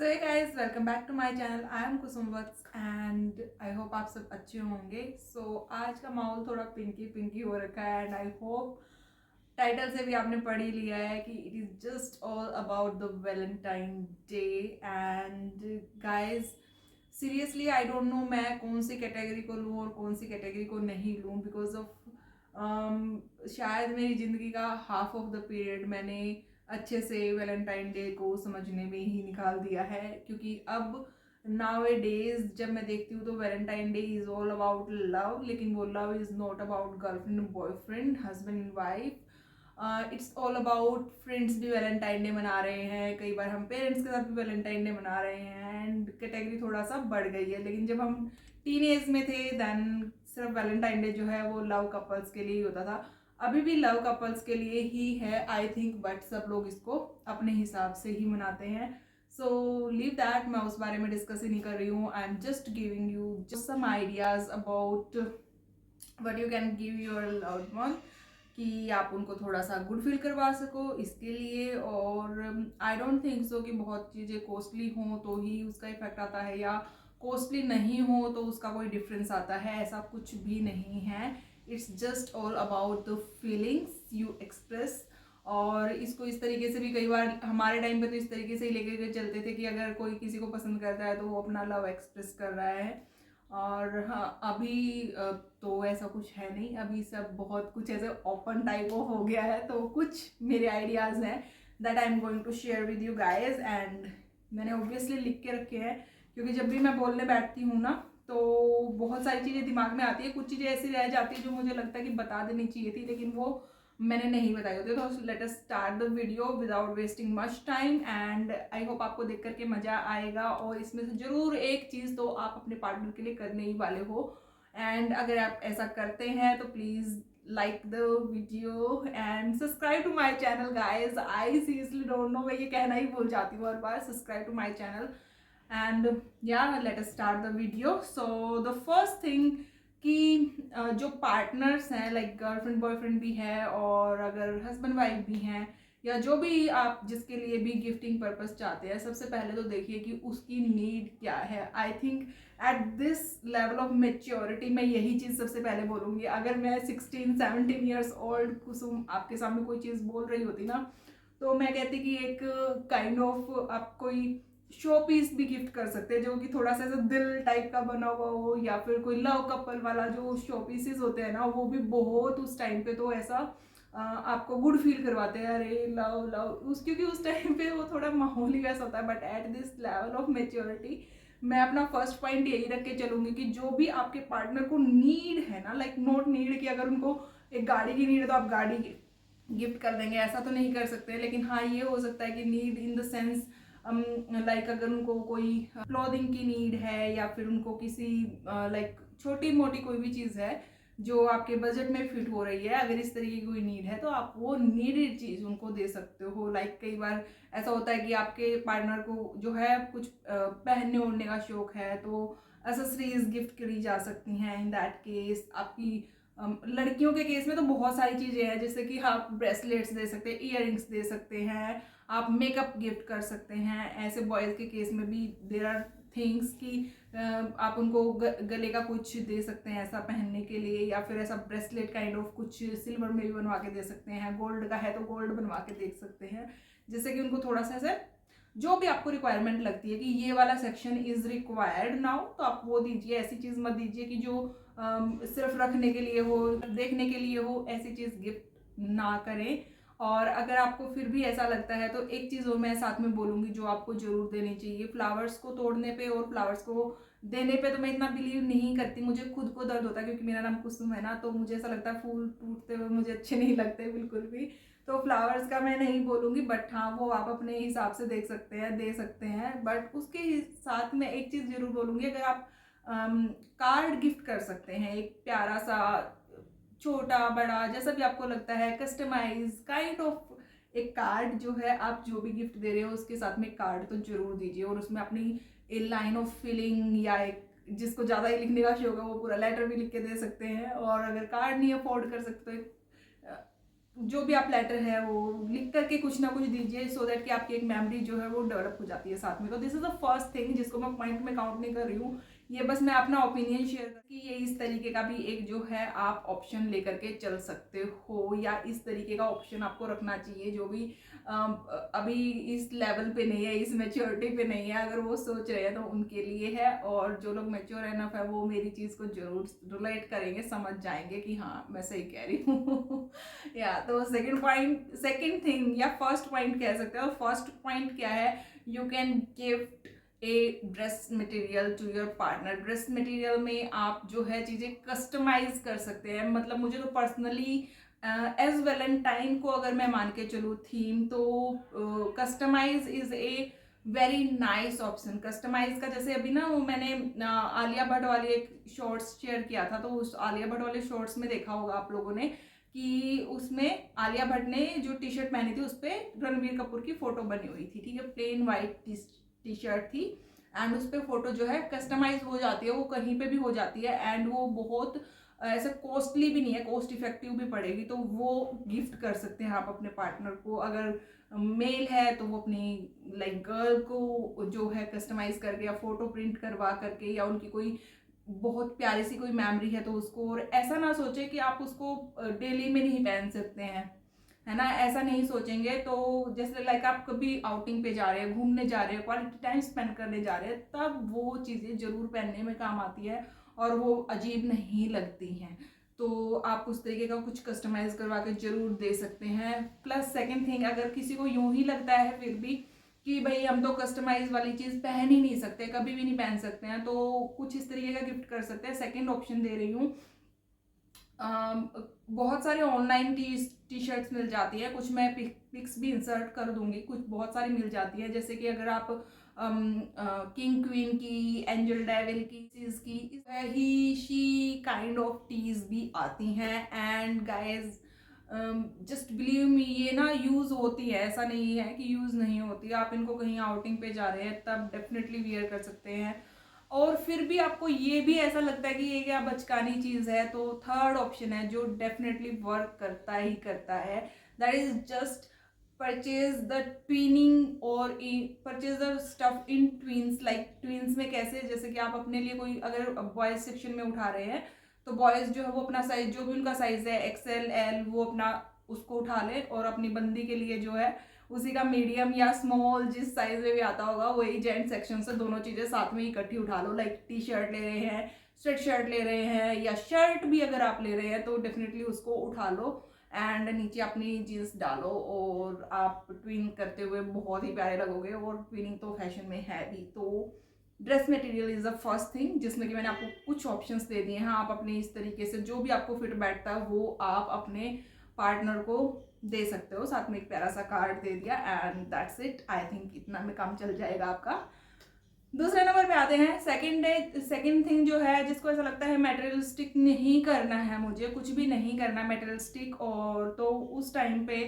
So hey guys, welcome back to my channel. I am Kusum Vats and I hope आप सब अच्छे होंगे। आज का माहौल थोड़ा पिंकी पिंकी हो रखा है एंड आई होप टाइटल से भी आपने पढ़ ही लिया है कि it is just all about the Valentine day. And guys, seriously I don't know मैं कौन सी कैटेगरी को लूँ और कौन सी कैटेगरी को नहीं लूँ, बिकॉज ऑफ शायद मेरी ज़िंदगी का हाफ ऑफ द पीरियड मैंने अच्छे से वैलेंटाइन डे को समझने में ही निकाल दिया है। क्योंकि अब नाउ ए डेज जब मैं देखती हूँ तो Valentine day is all about love, लेकिन वो love is not about girlfriend boyfriend, husband and wife. It's all about friends भी वैलेंटाइन डे मना रहे हैं, कई बार हम पेरेंट्स के साथ भी वैलेंटाइन डे मना रहे हैं एंड कैटेगरी थोड़ा सा बढ़ गई है। लेकिन जब हम टीन एज में थे देन सिर्फ वैलेंटाइन डे जो है वो लव कपल्स के लिए ही होता था। अभी भी लव कपल्स के लिए ही है आई थिंक, बट सब लोग इसको अपने हिसाब से ही मनाते हैं। सो लीव दैट, मैं उस बारे में डिस्कस ही नहीं कर रही हूँ। I am just giving you just some ideas about what you can give your loved one, कि आप उनको थोड़ा सा गुड फील करवा सको इसके लिए। और आई डोंट थिंक सो कि बहुत चीज़ें कॉस्टली हों तो ही उसका इफेक्ट आता है, या कॉस्टली नहीं हो तो उसका कोई डिफरेंस आता है। ऐसा कुछ भी नहीं है। It's just all about the feelings you express. और इसको इस तरीके से भी कई बार हमारे टाइम पे तो इस तरीके से ही लेके चलते थे कि अगर कोई किसी को पसंद करता है तो वो अपना लव एक्सप्रेस कर रहा है। और हाँ, अभी तो ऐसा कुछ है नहीं, अभी सब बहुत कुछ ऐसे ओपन टाइप हो गया है। तो कुछ मेरे आइडियाज़ हैं that I am going to share with you guys, and मैंने ऑब्वियसली लिख के रखे हैं क्योंकि जब भी मैं बोलने बैठती हूँ ना तो बहुत सारी चीज़ें दिमाग में आती है, कुछ चीज़ें ऐसी रह जाती है जो मुझे लगता है कि बता देनी चाहिए थी लेकिन वो मैंने नहीं बताई होती। तो let us start the video without wasting much time and I hope आपको देख करके मज़ा आएगा। और इसमें से ज़रूर एक चीज़ तो आप अपने पार्टनर के लिए करने ही वाले हो, एंड अगर आप ऐसा करते हैं तो please like the video and subscribe to my channel guys. I seriously don't know, मैं ये कहना ही भूल जाती हूँ हर बार। subscribe to my channel and yeah, let us start the video. So the first thing कि जो पार्टनर्स हैं लाइक गर्लफ्रेंड बॉयफ्रेंड भी है और अगर हस्बैंड वाइफ भी हैं या जो भी आप जिसके लिए भी गिफ्टिंग पर्पस चाहते हैं, सबसे पहले तो देखिए कि उसकी नीड क्या है। I think at this level of maturity मैं यही चीज़ सबसे पहले बोलूँगी। अगर मैं 16-17 ईयर्स ओल्ड कुसुम आपके सामने कोई चीज़ बोल रही होती ना तो मैं कहती कि एक काइंड ऑफ आप कोई शो पीस भी गिफ्ट कर सकते हैं जो कि थोड़ा सा ऐसा दिल टाइप का बना हुआ हो, या फिर कोई लव कपल वाला जो शो पीसेस होते हैं ना वो भी बहुत उस टाइम पे तो ऐसा आपको गुड फील करवाते हैं, अरे लव लव उस, क्योंकि उस टाइम पे वो थोड़ा माहौल ही वैसा होता है। But at this level of maturity मैं अपना फर्स्ट पॉइंट यही रख के चलूंगी कि जो भी आपके पार्टनर को नीड है ना, लाइक नॉट नीड कि अगर उनको एक गाड़ी की नीड है तो आप गाड़ी गिफ्ट कर देंगे, ऐसा तो नहीं कर सकते। लेकिन हाँ, ये हो सकता है कि need in the sense like अगर उनको कोई क्लोथिंग की नीड है या फिर उनको किसी लाइक छोटी मोटी कोई भी चीज़ है जो आपके बजट में फिट हो रही है, अगर इस तरीके की कोई नीड है तो आप वो नीडेड चीज़ उनको दे सकते हो। लाइक कई बार ऐसा होता है कि आपके पार्टनर को जो है कुछ पहनने ओढ़ने का शौक है तो एसेसरीज गिफ्ट करी जा सकती हैं। इन दैट केस आपकी लड़कियों के केस में तो बहुत सारी चीज़ें हैं, जैसे कि आप ब्रेसलेट्स दे सकते हैं, ईयर दे सकते हैं, आप मेकअप गिफ्ट कर सकते हैं। ऐसे बॉयज़ के केस में भी देर आर थिंग्स कि आप उनको गले का कुछ दे सकते हैं ऐसा पहनने के लिए, या फिर ऐसा ब्रेसलेट काइंड ऑफ कुछ सिल्वर में भी बनवा के दे सकते हैं, गोल्ड का है तो गोल्ड बनवा के दे सकते हैं, जिससे कि उनको थोड़ा सा ऐसे जो भी आपको रिक्वायरमेंट लगती है कि ये वाला सेक्शन इज रिक्वायर्ड नाउ तो आप वो दीजिए। ऐसी चीज़ मत दीजिए कि जो सिर्फ रखने के लिए हो, देखने के लिए हो, ऐसी चीज़ गिफ्ट ना करें। और अगर आपको फिर भी ऐसा लगता है तो एक चीज़ और मैं साथ में बोलूँगी जो आपको ज़रूर देनी चाहिए। फ्लावर्स को तोड़ने पे और फ्लावर्स को देने पे तो मैं इतना बिलीव नहीं करती, मुझे खुद को दर्द होता है क्योंकि मेरा नाम कुसुम है ना, तो मुझे ऐसा लगता है फूल टूटते हुए मुझे अच्छे नहीं लगते बिल्कुल भी। तो फ्लावर्स का मैं नहीं बोलूँगी, बट हाँ वो आप अपने हिसाब से देख सकते हैं, दे सकते हैं। बट उसके साथ में एक चीज़ ज़रूर बोलूँगी, अगर आप कार्ड गिफ्ट कर सकते हैं एक प्यारा सा, छोटा बड़ा जैसा भी आपको लगता है, कस्टमाइज काइंड ऑफ एक कार्ड जो है, आप जो भी गिफ्ट दे रहे हो उसके साथ में कार्ड तो जरूर दीजिए। और उसमें अपनी ए लाइन ऑफ फीलिंग, या एक जिसको ज़्यादा ही लिखने का शौक है वो पूरा लेटर भी लिख के दे सकते हैं। और अगर कार्ड नहीं अफोर्ड कर सकते तो जो भी आप लेटर है वो लिख करके कुछ ना कुछ दीजिए, सो दैट कि आपकी एक मेमोरी जो है वो डेवलप हो जाती है साथ में। तो this is the first thing जिसको मैं पॉइंट में काउंट नहीं कर रही हूँ, ये बस मैं अपना ओपिनियन शेयर कर कि ये इस तरीके का भी एक जो है आप ऑप्शन लेकर के चल सकते हो, या इस तरीके का ऑप्शन आपको रखना चाहिए जो भी अभी इस लेवल पे नहीं है, इस मैच्योरिटी पे नहीं है, अगर वो सोच रहे हैं तो उनके लिए है। और जो लोग मैच्योर एनफ है वो मेरी चीज़ को जरूर रिलेट करेंगे, समझ जाएंगे कि हाँ मैं सही कह रही हूँ। या तो सेकंड पॉइंट, सेकंड थिंग या फर्स्ट पॉइंट कह सकते हो। फर्स्ट पॉइंट क्या है, you can gift a dress material to your partner. Dress material में आप जो है चीज़ें कस्टमाइज कर सकते हैं। मतलब मुझे तो पर्सनली एज वैलेंटाइन को अगर मैं मान के चलूँ थीम, तो customize is a very nice option. Customize का जैसे अभी ना वो मैंने आलिया भट्ट वाली एक शॉर्ट्स शेयर किया था, तो उस आलिया भट्ट वाले शॉर्ट्स में देखा होगा आप लोगों ने कि उसमें आलिया भट्ट ने जो टी शर्ट पहनी थी उस पर रणबीर कपूर की फोटो बनी हुई थी, ठीक है, प्लेन वाइट टी शर्ट थी, एंड उस पर फोटो जो है कस्टमाइज हो जाती है, वो कहीं पे भी हो जाती है, एंड वो बहुत ऐसे कॉस्टली भी नहीं है, कॉस्ट इफेक्टिव भी पड़ेगी, तो वो गिफ्ट कर सकते हैं आप अपने पार्टनर को। अगर मेल है तो वो अपनी लाइक गर्ल को जो है कस्टमाइज करके या फोटो प्रिंट करवा करके, या उनकी कोई बहुत प्यारी सी कोई मेमोरी है तो उसको, और ऐसा ना सोचे कि आप उसको डेली में नहीं पहन सकते हैं, है ना, ऐसा नहीं सोचेंगे। तो जैसे लाइक आप कभी आउटिंग पे जा रहे हैं, घूमने जा रहे हैं, क्वालिटी टाइम स्पेंड करने जा रहे हैं, तब वो चीज़ें जरूर पहनने में काम आती है और वो अजीब नहीं लगती हैं। तो आप उस तरीके का कुछ कस्टमाइज करवा के जरूर दे सकते हैं। प्लस सेकंड थिंग, अगर किसी को यूं ही लगता है फिर भी कि भाई हम तो कस्टमाइज वाली चीज़ पहन ही नहीं सकते, कभी भी नहीं पहन सकते हैं, तो कुछ इस तरीके का गिफ्ट कर सकते हैं। सेकंड ऑप्शन दे रही हूँ, बहुत सारे ऑनलाइन टी शर्ट्स मिल जाती है, कुछ मैं पिक्स भी इंसर्ट कर दूंगी, कुछ बहुत सारी मिल जाती है। जैसे कि अगर आप किंग क्वीन की, एंजल डेविल की, चीज की, ही शी काइंड ऑफ टीज भी आती हैं। And guys just believe me, ये ना यूज होती है, ऐसा नहीं है कि यूज नहीं होती। आप इनको कहीं आउटिंग पे जा रहे हैं तब डेफिनेटली वियर कर सकते हैं। और फिर भी आपको ये भी ऐसा लगता है कि ये क्या बचकानी चीज है, तो थर्ड ऑप्शन है जो डेफिनेटली वर्क करता ही करता है, that is just purchase the twinning, और purchase the stuff in twins. Like twins में कैसे, जैसे कि आप अपने लिए कोई अगर बॉयज सेक्शन में उठा रहे हैं, तो बॉयज जो है वो अपना साइज, जो भी उनका साइज है एक्सएल एल, वो अपना उसको उठा ले, और अपनी बंदी के लिए जो है उसी का मीडियम या स्मॉल जिस साइज में भी आता होगा वही जेंट सेक्शन से दोनों चीजें साथ में इकट्ठी उठा लो। लाइक टी शर्ट ले रहे हैं, स्वेट शर्ट ले रहे हैं, या शर्ट भी अगर आप ले रहे हैं तो डेफिनेटली उसको उठा लो एंड नीचे अपनी जीन्स डालो, और आप ट्विन करते हुए बहुत ही प्यारे लगोगे। और ट्विनिंग तो फैशन में है भी। तो dress material is the first thing जिसमें कि मैंने आपको कुछ ऑप्शंस दे दिए हैं। आप अपने इस तरीके से जो भी आपको फिट बैठता है वो आप अपने पार्टनर को दे सकते हो। साथ में एक प्यारा सा कार्ड दे दिया and that's it. I think इतना में काम चल जाएगा आपका। दूसरे नंबर पे आते हैं। सेकंड थिंग जो है, जिसको ऐसा लगता है मटेरियलिस्टिक नहीं करना है, मुझे कुछ भी नहीं करना मटेरियलिस्टिक, और तो उस टाइम पे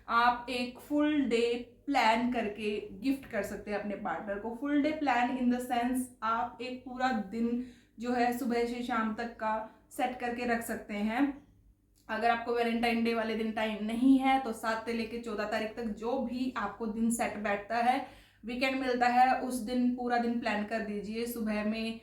आप एक फुल डे प्लान करके गिफ्ट कर सकते हैं अपने पार्टनर को। Full day plan in the sense आप एक पूरा दिन जो है सुबह से शाम तक का सेट करके रख सकते हैं। अगर आपको वैलेंटाइन डे वाले दिन टाइम नहीं है तो 7 से लेकर 14 तारीख तक जो भी आपको दिन सेट बैठता है, वीकेंड मिलता है, उस दिन पूरा दिन प्लान कर दीजिए। सुबह में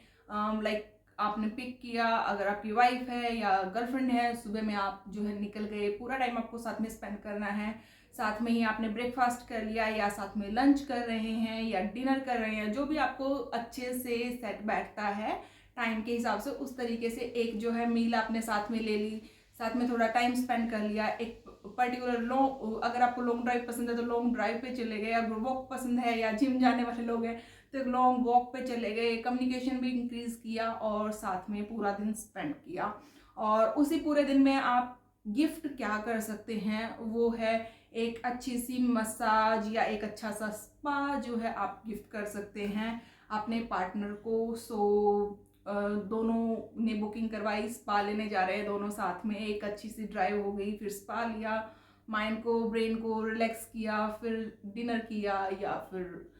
लाइक आपने पिक किया, अगर आपकी वाइफ है या गर्लफ्रेंड है, सुबह में आप जो है निकल गए, पूरा टाइम आपको साथ में स्पेंड करना है। साथ में ही आपने ब्रेकफास्ट कर लिया, या साथ में लंच कर रहे हैं, या डिनर कर रहे हैं, जो भी आपको अच्छे से सेट बैठता है टाइम के हिसाब से, उस तरीके से एक जो है मील आपने साथ में ले ली, साथ में थोड़ा टाइम स्पेंड कर लिया। एक पर्टिकुलर लॉन्ग, अगर आपको लॉन्ग ड्राइव पसंद है तो लॉन्ग ड्राइव पे चले गए, अगर वॉक पसंद है या जिम जाने वाले लोग हैं तो एक लॉन्ग वॉक पे चले गए, कम्युनिकेशन भी इंक्रीज किया और साथ में पूरा दिन स्पेंड किया। और उसी पूरे दिन में आप गिफ्ट क्या कर सकते हैं, वो है एक अच्छी सी मसाज या एक अच्छा सा स्पा जो है आप गिफ्ट कर सकते हैं अपने पार्टनर को। सो दोनों ने बुकिंग करवाई, स्पा लेने जा रहे हैं दोनों साथ में, एक अच्छी सी ड्राइव हो गई, फिर स्पा लिया, माइंड को ब्रेन को रिलैक्स किया, फिर डिनर किया, या फिर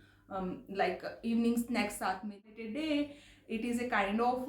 लाइक इवनिंग स्नैक्स साथ में डे। It is a kind of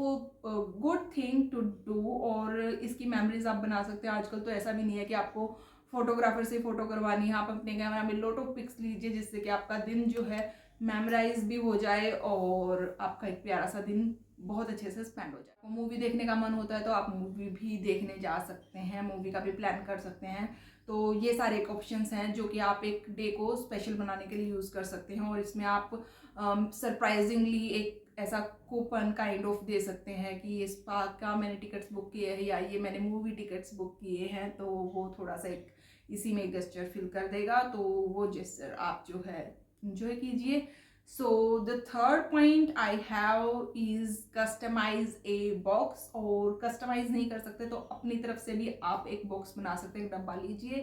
good thing to do, और इसकी मेमोरीज आप बना सकते हैं। आजकल तो ऐसा भी नहीं है कि आपको फोटोग्राफर से फ़ोटो करवानी है, आप अपने कैमरा में लॉट ऑफ पिक्स लीजिए, जिससे कि आपका दिन जो है मेमोराइज भी हो जाए और आपका एक प्यारा सा दिन बहुत अच्छे से स्पेंड हो जाए। मूवी देखने का मन होता है तो आप मूवी भी देखने जा सकते हैं, मूवी का भी प्लान कर सकते हैं। तो ये सारे एक ऑप्शंस हैं जो कि आप एक डे को स्पेशल बनाने के लिए यूज़ कर सकते हैं, और इसमें आप सरप्राइजिंगली एक ऐसा कूपन काइंड ऑफ दे सकते हैं कि इस पार्क का मैंने टिकट्स बुक किए हैं या ये मैंने मूवी टिकट्स बुक किए हैं, तो वो थोड़ा सा एक इसी में एक जेस्चर फील कर देगा, तो वो जेस्चर आप जो है इंजॉय कीजिए। So the third point I have is customize a box. और कस्टमाइज नहीं कर सकते तो अपनी तरफ से भी आप एक बॉक्स बना सकते हैं, एक डब्बा लीजिए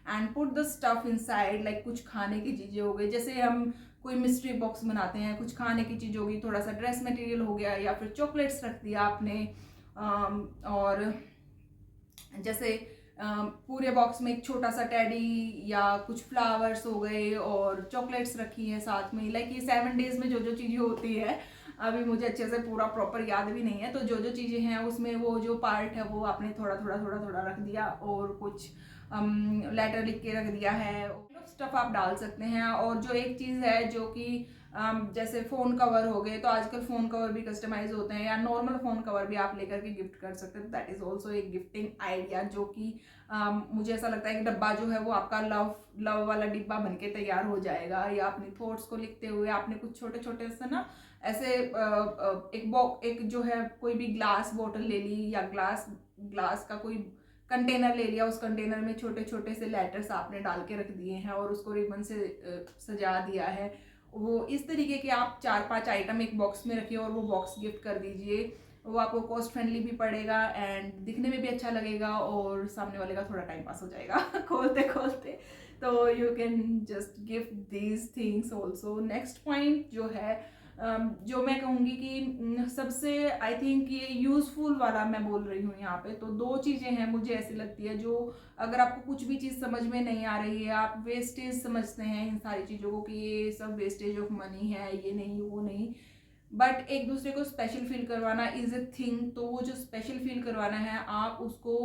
and put the stuff inside, like कुछ खाने की चीज़ें हो गई, जैसे हम कोई मिस्ट्री बॉक्स बनाते हैं, कुछ खाने की चीज़ होगी, थोड़ा सा ड्रेस मटेरियल हो गया, या फिर चॉकलेट्स रख दिया आपने, और जैसे पूरे बॉक्स में एक छोटा सा टेडी या कुछ फ्लावर्स हो गए और चॉकलेट्स रखी हैं साथ में। लाइक ये 7 डेज में जो जो चीज़ें होती है, अभी मुझे अच्छे से पूरा प्रॉपर याद भी नहीं है, तो जो जो चीज़ें हैं उसमें वो जो पार्ट है वो आपने थोड़ा थोड़ा थोड़ा थोड़ा रख दिया, और कुछ लेटर लिख के रख दिया है, स्टफ आप डाल सकते हैं। और जो एक चीज़ है जो कि जैसे फ़ोन कवर हो गए, तो आजकल फ़ोन कवर भी कस्टमाइज होते हैं, या नॉर्मल फ़ोन कवर भी आप लेकर के गिफ्ट कर सकते हैं, तो दैट इज़ ऑल्सो एक गिफ्टिंग आइडिया, जो कि मुझे ऐसा लगता है कि डब्बा जो है वो आपका लव वाला डिब्बा बन के तैयार हो जाएगा। या अपने थॉट्स को लिखते हुए आपने कुछ छोटे छोटे से ना ऐसे एक जो है कोई भी ग्लास बॉटल ले ली, या ग्लास का कोई कंटेनर ले लिया, उस कंटेनर में छोटे छोटे से लेटर्स आपने डाल के रख दिए हैं और उसको रिबन से सजा दिया है। वो इस तरीके के आप 4-5 आइटम एक बॉक्स में रखिए और वो बॉक्स गिफ्ट कर दीजिए। वो आपको कॉस्ट फ्रेंडली भी पड़ेगा एंड दिखने में भी अच्छा लगेगा, और सामने वाले का थोड़ा टाइम पास हो जाएगा खोलते खोलते। तो you can just gift these things also. Next point जो है जो मैं कहूँगी कि सबसे आई थिंक ये यूज़फुल वाला मैं बोल रही हूँ यहाँ पे, तो 2 चीज़ें हैं मुझे ऐसी लगती है, जो अगर आपको कुछ भी चीज़ समझ में नहीं आ रही है, आप वेस्टेज समझते हैं इन सारी चीज़ों को कि ये सब वेस्टेज ऑफ मनी है, ये नहीं वो नहीं, बट एक दूसरे को स्पेशल फील करवाना इज़ ए थिंग। तो वो जो स्पेशल फील करवाना है आप उसको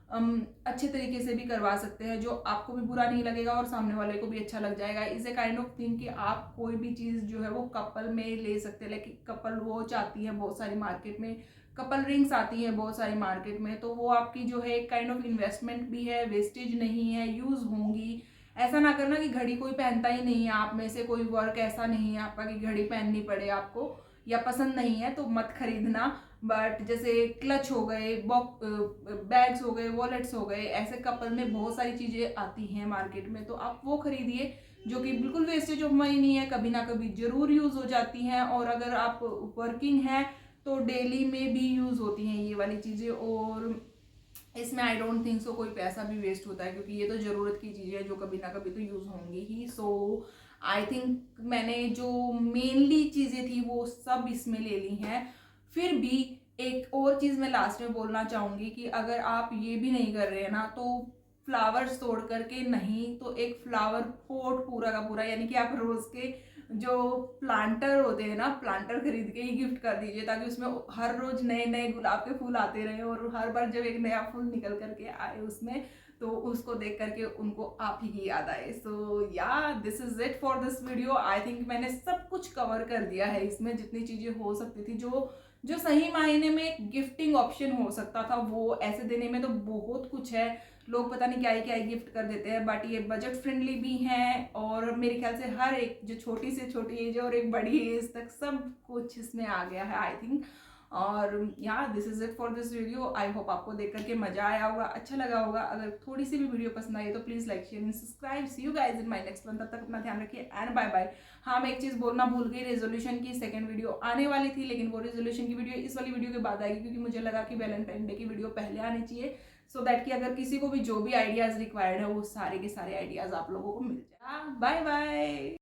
अच्छे तरीके से भी करवा सकते हैं, जो आपको भी बुरा नहीं लगेगा और सामने वाले को भी अच्छा लग जाएगा। Is a kind of thing कि आप कोई भी चीज़ जो है वो कपल में ले सकते हैं, लाइक कपल वॉच आती है बहुत सारी मार्केट में, कपल रिंग्स आती है बहुत सारी मार्केट में, तो वो आपकी जो है एक काइंड ऑफ इन्वेस्टमेंट भी है, वेस्टेज नहीं है, यूज़ होंगी। ऐसा ना करना कि घड़ी कोई पहनता ही नहीं है, आप में से कोई वर्क ऐसा नहीं है आपका कि घड़ी पहननी पड़े आपको, या पसंद नहीं है तो मत खरीदना। बट जैसे क्लच हो गए, बैग्स हो गए, वॉलेट्स हो गए, ऐसे कपल में बहुत सारी चीज़ें आती हैं मार्केट में, तो आप वो खरीदिए जो कि बिल्कुल वेस्टेज ऑफ मनी नहीं है, कभी ना कभी ज़रूर यूज़ हो जाती हैं, और अगर आप वर्किंग हैं तो डेली में भी यूज़ होती हैं ये वाली चीज़ें, और इसमें आई डोंट थिंक सो कोई पैसा भी वेस्ट होता है, क्योंकि ये तो ज़रूरत की चीज़ें हैं जो कभी ना कभी तो यूज़ होंगी ही। सो आई थिंक मैंने जो मेनली चीज़ें थी वो सब इसमें ले ली हैं। फिर भी एक और चीज़ मैं लास्ट में बोलना चाहूँगी कि अगर आप ये भी नहीं कर रहे हैं ना, तो फ्लावर्स तोड़ करके नहीं तो एक फ्लावर पॉट पूरा का पूरा, यानी कि आप रोज़ के जो प्लांटर होते हैं ना, प्लांटर खरीद के ही गिफ्ट कर दीजिए, ताकि उसमें हर रोज नए नए गुलाब के फूल आते रहे, और हर बार जब एक नया फूल निकल करके आए उसमें, तो उसको देख करके उनको आप ही की याद आए। सो या this is it for this video. I think मैंने सब कुछ कवर कर दिया है इसमें, जितनी चीज़ें हो सकती थी, जो सही मायने में गिफ्टिंग ऑप्शन हो सकता था, वो ऐसे देने में तो बहुत कुछ है। लोग पता नहीं क्या ही गिफ्ट कर देते हैं, बट ये बजट फ्रेंडली भी हैं, और मेरे ख्याल से हर एक जो छोटी से छोटी एज है और एक बड़ी एज तक सब कुछ इसमें आ गया है आई थिंक। और या this is it for this video. I hope आपको देख करके मजा आया होगा, अच्छा लगा होगा। अगर थोड़ी सी भी वीडियो पसंद आई तो please like share and subscribe. See you guys in my next one. तब तक अपना ध्यान रखिए एंड बाय बाय। हाँ, मैं एक चीज़ बोलना भूल गई, रेजोल्यूशन की सेकंड वीडियो आने वाली थी, लेकिन वो रेजोल्यूशन की वीडियो इस वाली वीडियो के बाद आएगी, क्योंकि मुझे लगा कि वैलेंटाइन डे की वीडियो पहले आनी चाहिए, सो दैट कि अगर किसी को भी जो भी आइडियाज़ रिक्वायर्ड है वो सारे के सारे आइडियाज़ आप लोगों को मिल जाए। Bye bye.